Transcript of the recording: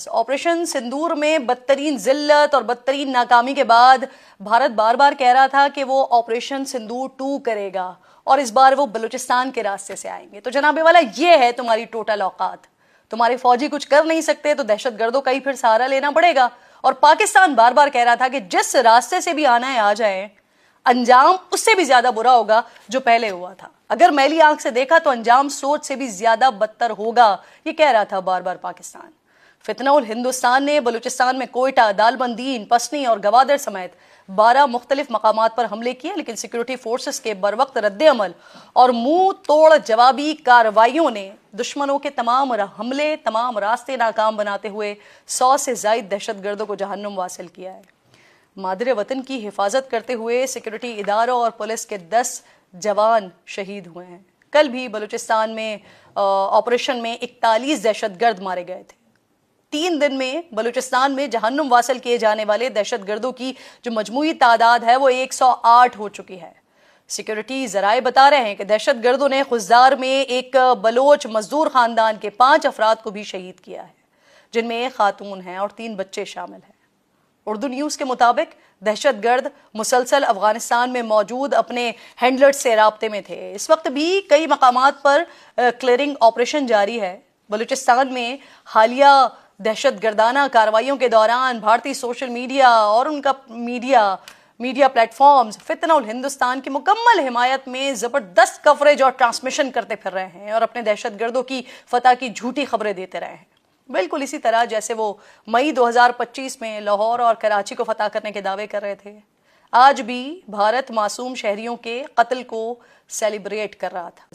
Operation सिंदूर में बदतरीन जिल्लत और बदतरीन नाकामी के बाद भारत बार बार कह रहा था कि वो ऑपरेशन सिंदूर 2 करेगा और इस बार वो बलूचिस्तान के रास्ते से आएंगे। तो जनाबे वाला ये है तुम्हारी टोटल औकात। तुम्हारे फौजी कुछ कर नहीं सकते तो दहशतगर्दों का ही फिर सहारा लेना पड़ेगा। और पाकिस्तान बार बार कह रहा था कि जिस रास्ते से भी आना है आ जाए, अंजाम उससे भी ज्यादा बुरा होगा जो पहले हुआ था। अगर मैली आंख से देखा तो अंजाम सोच से भी ज्यादा बदतर होगा, ये कह रहा था बार बार पाकिस्तान। फितनउल हिंदुस्तान ने बलूचिस्तान में कोयटा, दालबंदीन, पसनी और गवादर समेत 12 मुख्तलिफ मकामात पर हमले किए, लेकिन सिक्योरिटी फोर्सेस के बरवक्त रद्द-ए-अमल और मुंह तोड़ जवाबी कार्रवाइयों ने दुश्मनों के तमाम हमले, तमाम रास्ते नाकाम बनाते हुए 100 से ज्यादा दहशतगर्दों को जहन्नुम वासिल किया है। मादरे वतन की हिफाजत करते हुए सिक्योरिटी इदारों और पुलिस के 10 जवान शहीद हुए हैं। कल भी बलूचिस्तान में ऑपरेशन में 41 दहशतगर्द मारे गए थे। 3 दिन में बलूचिस्तान में जहन्नुम वासिल किए जाने वाले दहशतगर्दों की जो मजमूई तादाद है वो 108 हो चुकी है। सिक्योरिटी जराए बता रहे हैं कि दहशतगर्दों ने खुजदार में एक बलोच मजदूर खानदान के 5 अफराद को भी शहीद किया है, जिनमें एक खातून है और 3 बच्चे शामिल हैं। उर्दू न्यूज के मुताबिक दहशतगर्द मुसलसल अफगानिस्तान में मौजूद अपने हैंडलर्स से राब्ते में थे। इस वक्त भी कई मकामात पर क्लियरिंग ऑपरेशन जारी है। बलूचिस्तान में हालिया दहशतगर्दाना कार्रवाइयों के दौरान भारतीय सोशल मीडिया और उनका मीडिया प्लेटफॉर्म्स फितनउल हिंदुस्तान की मुकम्मल हिमायत में जबरदस्त कवरेज और ट्रांसमिशन करते फिर रहे हैं और अपने दहशतगर्दों की फतह की झूठी खबरें देते रहे हैं। बिल्कुल इसी तरह जैसे वो मई 2025 में लाहौर और कराची को फतह करने के दावे कर रहे थे। आज भी भारत मासूम शहरियों के कत्ल को सेलिब्रेट कर रहा था।